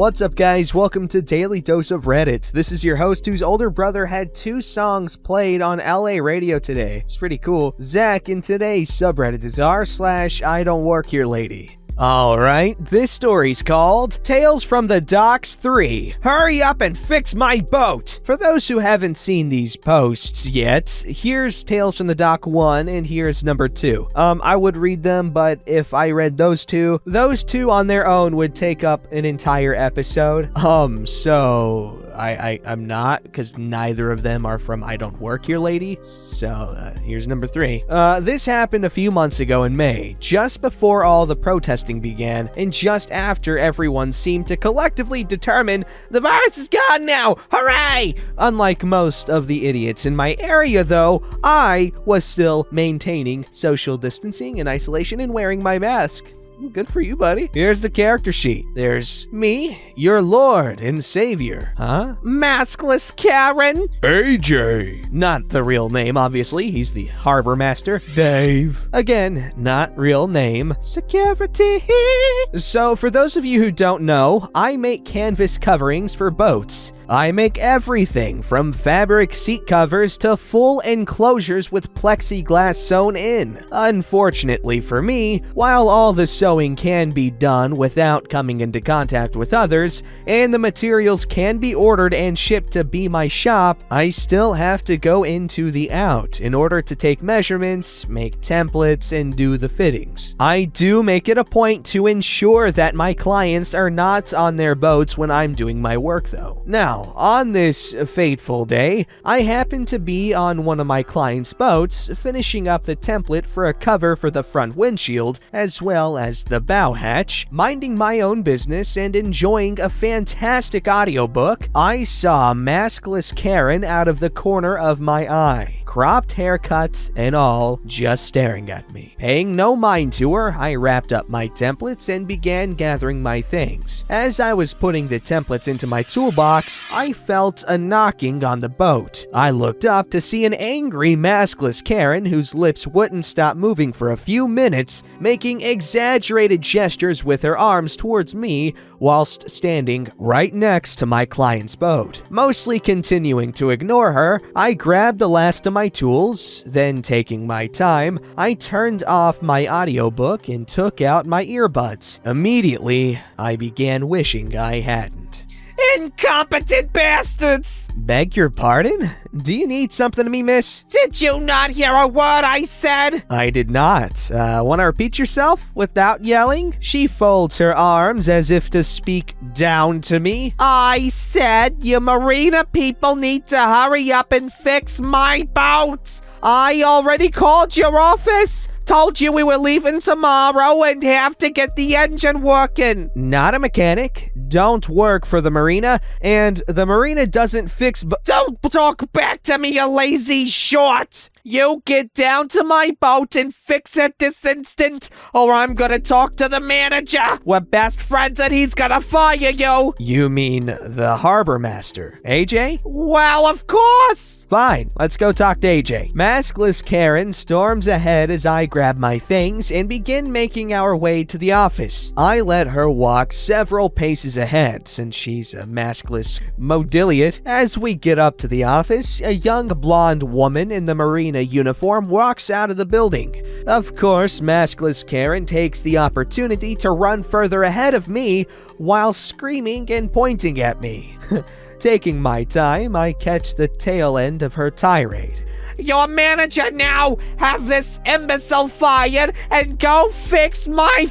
What's up, guys? Welcome to Daily Dose of Reddit. This is your host whose older brother had 2 songs played on LA radio today. It's pretty cool. Zach, and today's subreddit is r/IDontWorkHereLady. Alright, this story's called Tales from the Docks 3. Hurry up and fix my boat! For those who haven't seen these posts yet, here's Tales from the Dock 1 and here's number 2. I would read them, but if I read those two on their own would take up an entire episode. So I'm not, because neither of them are from I Don't Work Here Lady. So here's number 3. This happened a few months ago in May, just before all the protesting began, and just after everyone seemed to collectively determine the virus is gone now, hooray! Unlike most of the idiots in my area, though, I was still maintaining social distancing and isolation and wearing my mask. Good for you, buddy. Here's the character sheet. There's me, your lord and savior. Huh? Maskless Karen. AJ. Not the real name, obviously. He's the harbor master. Dave. Again, not real name. Security. So, for those of you who don't know, I make canvas coverings for boats. I make everything from fabric seat covers to full enclosures with plexiglass sewn in. Unfortunately for me, while all the sewing can be done without coming into contact with others, and the materials can be ordered and shipped to Be My Shop, I still have to go into the out in order to take measurements, make templates, and do the fittings. I do make it a point to ensure that my clients are not on their boats when I'm doing my work, though. Now, on this fateful day, I happened to be on one of my clients' boats, finishing up the template for a cover for the front windshield, as well as the bow hatch, minding my own business and enjoying a fantastic audiobook. I saw maskless Karen out of the corner of my eye, cropped haircut and all, just staring at me. Paying no mind to her, I wrapped up my templates and began gathering my things. As I was putting the templates into my toolbox, I felt a knocking on the boat. I looked up to see an angry maskless Karen whose lips wouldn't stop moving for a few minutes, making exaggerated gestures with her arms towards me whilst standing right next to my client's boat. Mostly continuing to ignore her, I grabbed the last of my tools, then taking my time, I turned off my audiobook and took out my earbuds. Immediately, I began wishing I hadn't. Incompetent bastards! Beg your pardon? Do you need something of me, miss? Did you not hear a word I said? I did not. Want to repeat yourself without yelling? She folds her arms as if to speak down to me. I said you marina people need to hurry up and fix my boat. I already called your office. Told you we were leaving tomorrow and have to get the engine working. Not a mechanic, don't work for the marina, and the marina doesn't fix Don't talk back to me, you lazy short! You get down to my boat and fix it this instant, or I'm gonna talk to the manager. We're best friends and he's gonna fire you. You mean the harbor master, AJ? Well, of course! Fine, let's go talk to AJ. Maskless Karen storms ahead as I grab my things and begin making our way to the office. I let her walk several paces ahead since she's a maskless modiliate. As we get up to the office, a young blonde woman in the marina uniform walks out of the building. Of course, maskless Karen takes the opportunity to run further ahead of me while screaming and pointing at me. Taking my time, I catch the tail end of her tirade. Your manager now! Have this imbecile fired and go fix my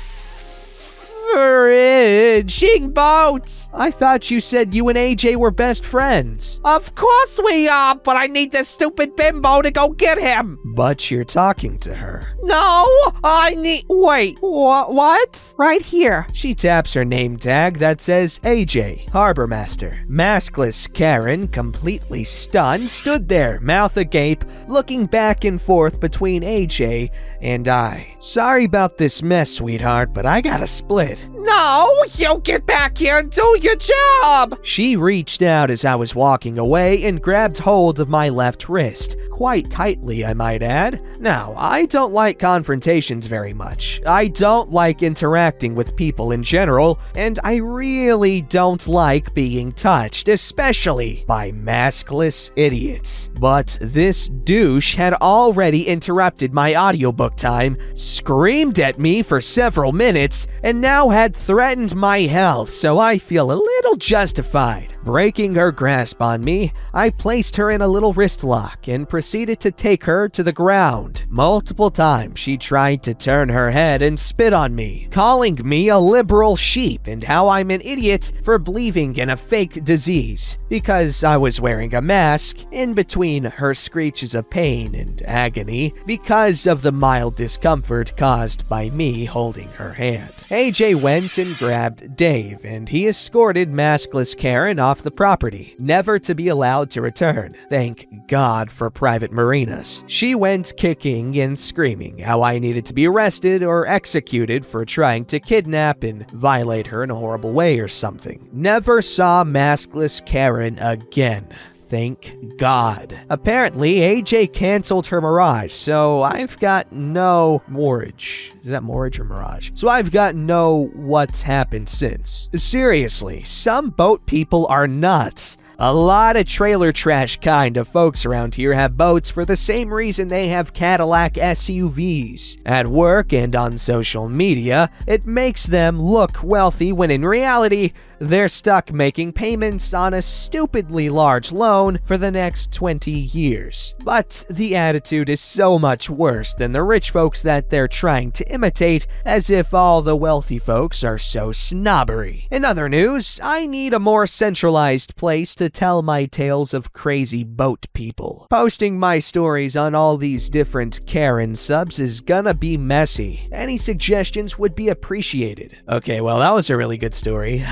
frigging boat! I thought you said you and AJ were best friends. Of course we are, but I need this stupid bimbo to go get him. But you're talking to her. No, I need... Wait, what? Right here. She taps her name tag that says AJ, Harbor Master. Maskless Karen, completely stunned, stood there, mouth agape, looking back and forth between AJ and I. Sorry about this mess, sweetheart, but I gotta split. No, you get back here and do your job! She reached out as I was walking away and grabbed hold of my left wrist. Quite tightly, I might add. Now, I don't like confrontations very much. I don't like interacting with people in general, and I really don't like being touched, especially by maskless idiots. But this douche had already interrupted my audiobook time, screamed at me for several minutes, and now had threatened my health, so I feel a little justified. Breaking her grasp on me, I placed her in a little wrist lock and proceeded to take her to the ground. Multiple times she tried to turn her head and spit on me, calling me a liberal sheep and how I'm an idiot for believing in a fake disease because I was wearing a mask in between her screeches of pain and agony because of the mild discomfort caused by me holding her hand. AJ went and grabbed Dave, and he escorted maskless Karen off the property, never to be allowed to return. Thank God for private marinas. She went kicking and screaming how I needed to be arrested or executed for trying to kidnap and violate her in a horrible way or something. Never saw maskless Karen again. Thank God. Apparently, AJ canceled her Mirage, so I've got no Mortgage. Is that Mortgage or Mirage? So I've got no what's happened since. Seriously, some boat people are nuts. A lot of trailer trash kind of folks around here have boats for the same reason they have Cadillac SUVs. At work and on social media, it makes them look wealthy when in reality, they're stuck making payments on a stupidly large loan for the next 20 years. But the attitude is so much worse than the rich folks that they're trying to imitate, as if all the wealthy folks are so snobbery. In other news, I need a more centralized place to tell my tales of crazy boat people. Posting my stories on all these different Karen subs is gonna be messy. Any suggestions would be appreciated. Okay, well, that was a really good story.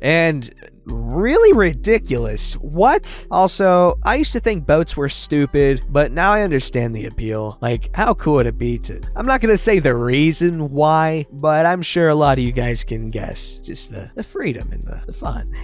And really ridiculous. What? Also, I used to think boats were stupid, but now I understand the appeal. Like, how cool would it be to... I'm not gonna say the reason why, but I'm sure a lot of you guys can guess. Just the freedom and the fun.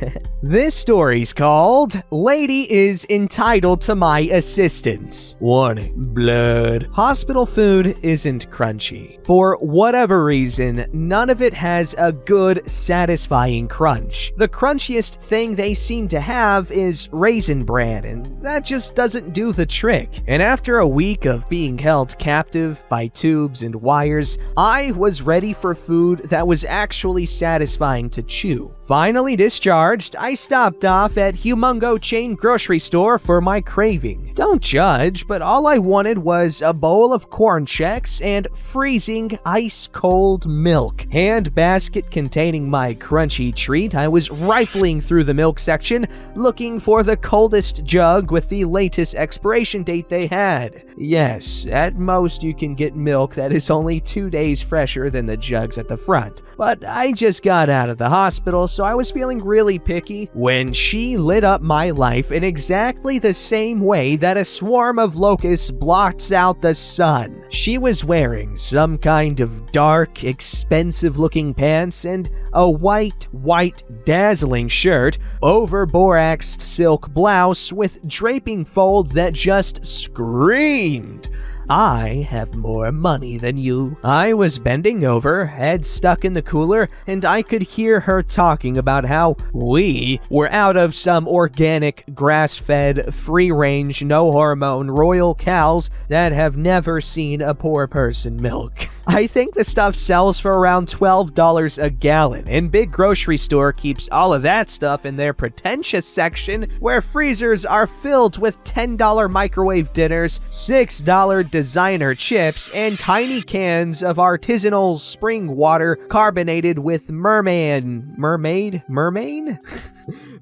This story's called Lady is Entitled to My Assistance. Warning, blood. Hospital food isn't crunchy. For whatever reason, none of it has a good, satisfying crunch. The crunchiest thing they seem to have is Raisin Bran, and that just doesn't do the trick. And after a week of being held captive by tubes and wires, I was ready for food that was actually satisfying to chew. Finally discharged, I stopped off at Humongo Chain Grocery Store for my craving. Don't judge, but all I wanted was a bowl of corn checks and freezing ice-cold milk. Hand basket containing my crunchy treat, I was rifling through the milk section, looking for the coldest jug with the latest expiration date they had. Yes, at most you can get milk that is only 2 days fresher than the jugs at the front. But I just got out of the hospital, so I was feeling really picky when she lit up my life in exactly the same way that a swarm of locusts blots out the sun. She was wearing some kind of dark, expensive-looking pants and a white, dazzling shirt over boraxed silk blouse with draping folds that just screamed, "I have more money than you." I was bending over, head stuck in the cooler, and I could hear her talking about how we were out of some organic, grass-fed, free-range, no-hormone royal cows that have never seen a poor person milk. I think the stuff sells for around $12 a gallon, and Big Grocery Store keeps all of that stuff in their pretentious section where freezers are filled with $10 microwave dinners, $6 designer chips, and tiny cans of artisanal spring water carbonated with mermaid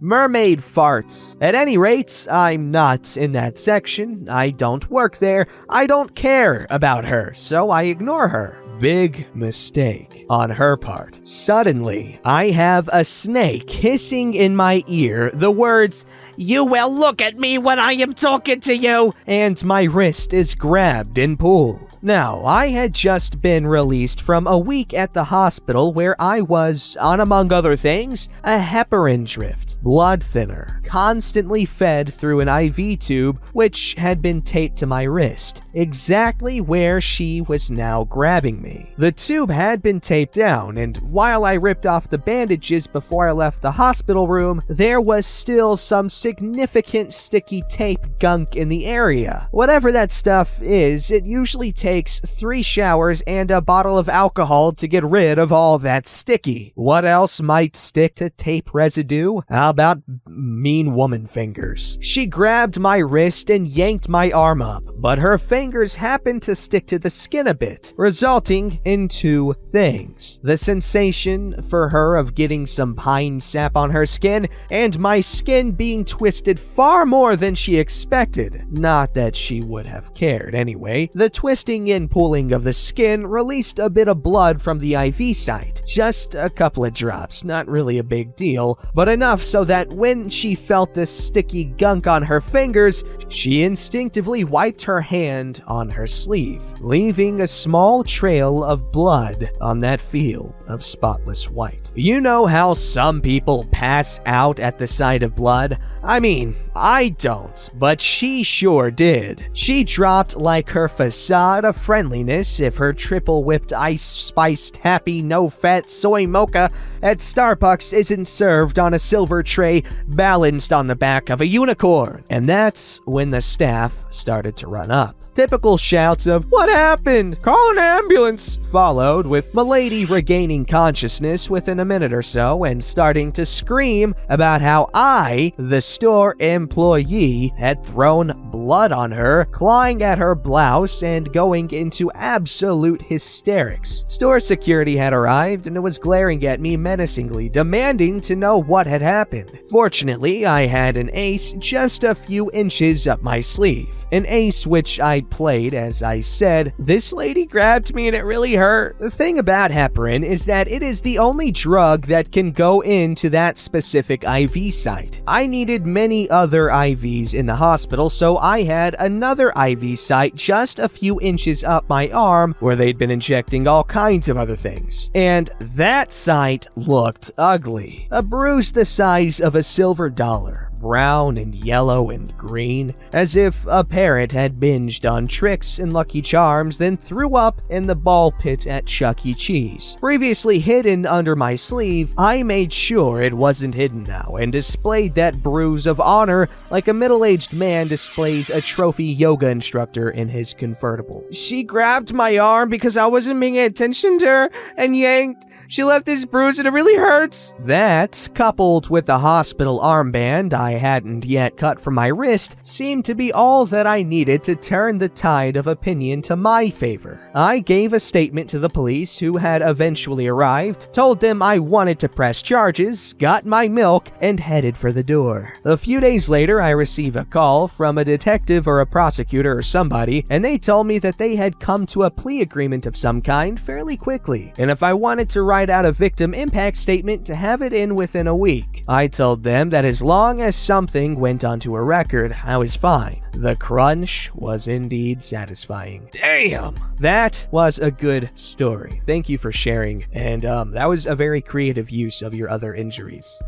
farts. At any rate, I'm not in that section. I don't work there. I don't care about her, so I ignore her. Big mistake on her part. Suddenly, I have a snake hissing in my ear the words, "You will look at me when I am talking to you," and my wrist is grabbed and pulled. Now, I had just been released from a week at the hospital where I was, on among other things, a heparin drift, blood thinner, constantly fed through an IV tube which had been taped to my wrist, exactly where she was now grabbing me. The tube had been taped down, and while I ripped off the bandages before I left the hospital room, there was still some significant sticky tape gunk in the area. Whatever that stuff is, it usually takes 3 showers and a bottle of alcohol to get rid of all that sticky. What else might stick to tape residue? How about mean woman fingers? She grabbed my wrist and yanked my arm up, but her fingers happened to stick to the skin a bit, resulting in 2 things. The sensation for her of getting some pine sap on her skin, and my skin being twisted far more than she expected. Not that she would have cared anyway. The twisting and pulling of the skin released a bit of blood from the IV site. Just a couple of drops, not really a big deal, but enough so that when she felt this sticky gunk on her fingers, she instinctively wiped her hand on her sleeve, leaving a small trail of blood on that field of spotless white. You know how some people pass out at the sight of blood? I mean, I don't, but she sure did. She dropped like her facade of friendliness if her triple whipped ice-spiced happy no-fat soy mocha at Starbucks isn't served on a silver tray balanced on the back of a unicorn. And that's when the staff started to run up. Typical shouts of, "What happened? Call an ambulance!" followed, with Milady regaining consciousness within a minute or so and starting to scream about how I, the store employee, had thrown blood on her, clawing at her blouse and going into absolute hysterics. Store security had arrived and was glaring at me menacingly, demanding to know what had happened. Fortunately, I had an ace just a few inches up my sleeve. An ace which I played as I said, "This lady grabbed me and it really hurt." The thing about heparin is that it is the only drug that can go into that specific IV site. I needed many other IVs in the hospital, so I had another IV site just a few inches up my arm where they'd been injecting all kinds of other things. And that site looked ugly. A bruise the size of a silver dollar, brown and yellow and green, as if a parrot had binged on tricks and Lucky Charms, then threw up in the ball pit at Chuck E. Cheese. Previously hidden under my sleeve, I made sure it wasn't hidden now and displayed that bruise of honor like a middle-aged man displays a trophy yoga instructor in his convertible. She grabbed my arm because I wasn't paying attention to her and yanked. She left this bruise and it really hurts. That, coupled with the hospital armband I hadn't yet cut from my wrist, seemed to be all that I needed to turn the tide of opinion to my favor. I gave a statement to the police, who had eventually arrived, told them I wanted to press charges, got my milk, and headed for the door. A few days later, I received a call from a detective or a prosecutor or somebody, and they told me that they had come to a plea agreement of some kind fairly quickly, and if I wanted to write out a victim impact statement, to have it in within a week. I told them that as long as something went onto a record, I was fine. The crunch was indeed satisfying. Damn! That was a good story. Thank you for sharing, and that was a very creative use of your other injuries.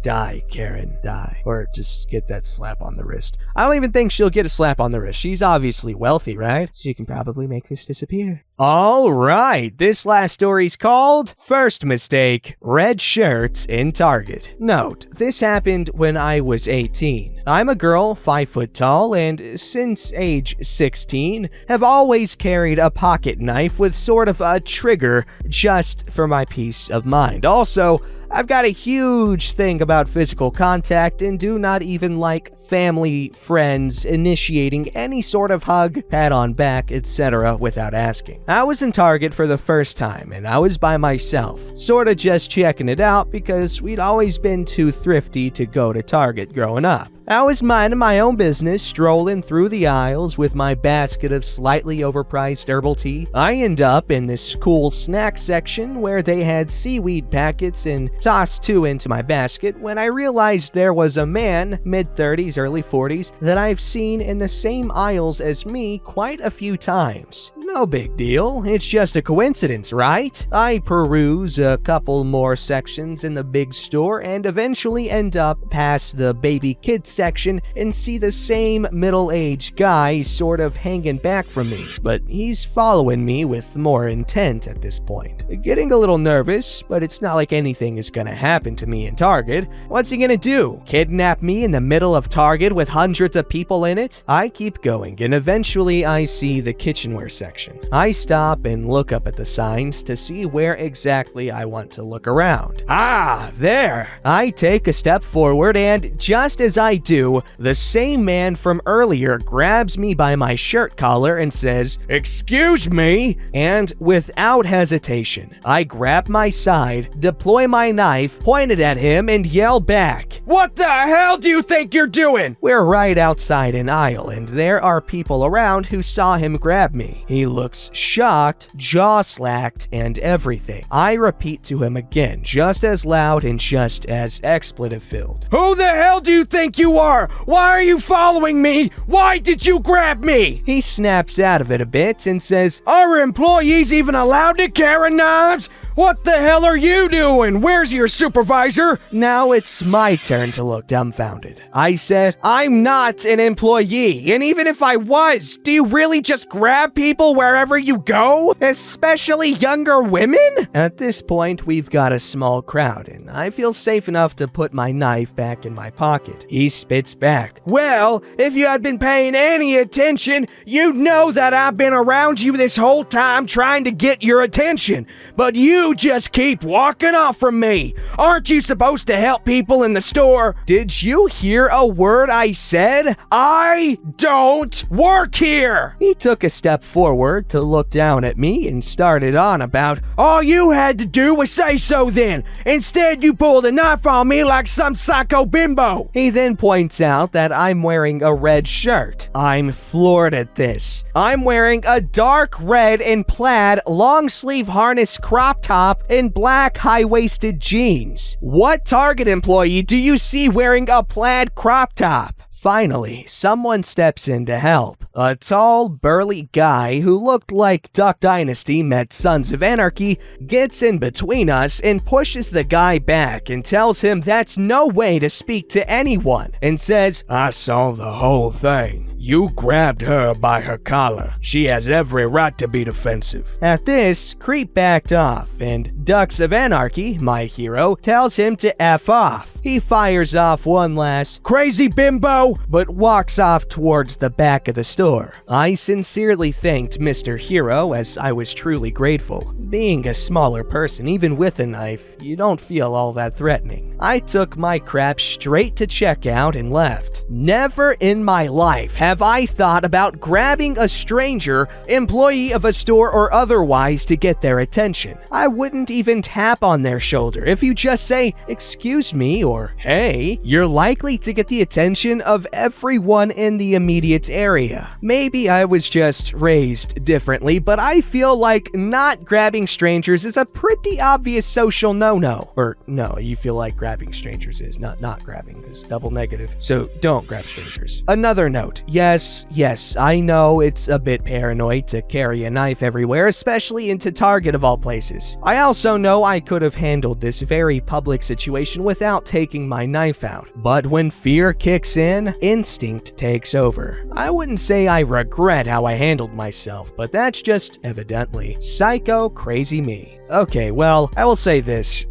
Die, Karen, die. Or just get that slap on the wrist. I don't even think she'll get a slap on the wrist. She's obviously wealthy, right? She can probably make this disappear. All right, this last story's called First Mistake, Red Shirt in Target. Note, this happened when I was 18. I'm a girl, 5 foot tall, and since age 16, have always carried a pocket knife with sort of a trigger just for my peace of mind. Also, I've got a huge thing about physical contact and do not even like family, friends initiating any sort of hug, pat on back, etc. without asking. I was in Target for the first time and I was by myself, sorta just checking it out because we'd always been too thrifty to go to Target growing up. I was minding my own business, strolling through the aisles with my basket of slightly overpriced herbal tea. I end up in this cool snack section where they had seaweed packets and tossed 2 into my basket when I realized there was a man, mid-30s, early 40s, that I've seen in the same aisles as me quite a few times. No big deal, it's just a coincidence, right? I peruse a couple more sections in the big store and eventually end up past the baby kids section and see the same middle-aged guy sort of hanging back from me, but he's following me with more intent at this point. Getting a little nervous, but it's not like anything is gonna happen to me in Target. What's he gonna do? Kidnap me in the middle of Target with hundreds of people in it? I keep going, and eventually I see the kitchenware section. I stop and look up at the signs to see where exactly I want to look around. Ah, there! I take a step forward, and just as I do, the same man from earlier grabs me by my shirt collar and says, "Excuse me?" And without hesitation, I grab my side, deploy my knife, point it at him, and yell back, "What the hell do you think you're doing?" We're right outside an aisle, and there are people around who saw him grab me. He looks shocked, jaw slacked, and everything. I repeat to him again, just as loud and just as expletive-filled. "Who the hell do you think you are? Why are you following me? Why did you grab me?" He snaps out of it a bit and says, "Are employees even allowed to carry knives? What the hell are you doing? Where's your supervisor?" Now it's my turn to look dumbfounded. I said, "I'm not an employee, and even if I was, do you really just grab people wherever you go? Especially younger women?" At this point, we've got a small crowd, and I feel safe enough to put my knife back in my pocket. He spits back, "Well, if you had been paying any attention, you'd know that I've been around you this whole time trying to get your attention, but you just keep walking off from me. Aren't you supposed to help people in the store?" Did you hear a word I said? I don't work here. He took a step forward to look down at me and started on about, "All you had to do was say so then. Instead, you pulled a knife on me like some psycho bimbo." He then points out that I'm wearing a red shirt. I'm floored at this. I'm wearing a dark red and plaid long-sleeve harness crop top and black high-waisted jeans. What Target employee do you see wearing a plaid crop top? Finally, someone steps in to help. A tall, burly guy who looked like Duck Dynasty met Sons of Anarchy gets in between us and pushes the guy back and tells him that's no way to speak to anyone and says, "I saw the whole thing. You grabbed her by her collar. She has every right to be defensive." At this, Creep backed off, and Ducks of Anarchy, my hero, tells him to F off. He fires off one last, "Crazy bimbo," but walks off towards the back of the store. I sincerely thanked Mr. Hero, as I was truly grateful. Being a smaller person, even with a knife, you don't feel all that threatening. I took my crap straight to checkout and left. Never in my life have I thought about grabbing a stranger, employee of a store or otherwise, to get their attention. I wouldn't even tap on their shoulder. If you just say, "Excuse me," or "Hey," you're likely to get the attention of everyone in the immediate area. Maybe I was just raised differently, but I feel like not grabbing strangers is a pretty obvious social no-no. Or no, you feel like grabbing strangers is not grabbing, is double negative. So don't grab strangers. Another note. Yes, I know it's a bit paranoid to carry a knife everywhere, especially into Target of all places. I also know I could have handled this very public situation without taking my knife out. But when fear kicks in, instinct takes over. I wouldn't say I regret how I handled myself, but that's just evidently psycho crazy me. Okay, well, I will say this.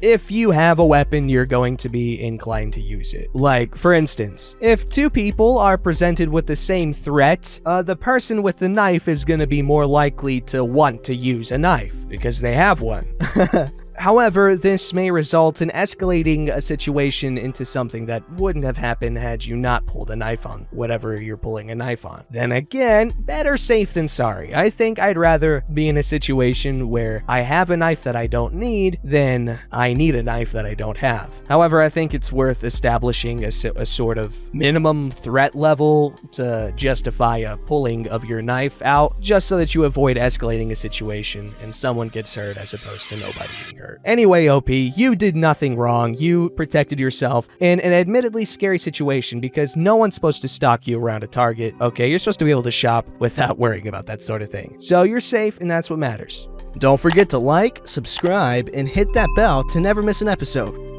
If you have a weapon, you're going to be inclined to use it. Like, for instance, if two people are presented with the same threat, the person with the knife is going to be more likely to want to use a knife because they have one. However, this may result in escalating a situation into something that wouldn't have happened had you not pulled a knife on whatever you're pulling a knife on. Then again, better safe than sorry. I think I'd rather be in a situation where I have a knife that I don't need than I need a knife that I don't have. However, I think it's worth establishing a sort of minimum threat level to justify a pulling of your knife out, just so that you avoid escalating a situation and someone gets hurt as opposed to nobody getting hurt. hurt. Anyway, OP, you did nothing wrong. You protected yourself in an admittedly scary situation because no one's supposed to stalk you around a Target, okay? You're supposed to be able to shop without worrying about that sort of thing. So you're safe, and that's what matters. Don't forget to like, subscribe, and hit that bell to never miss an episode.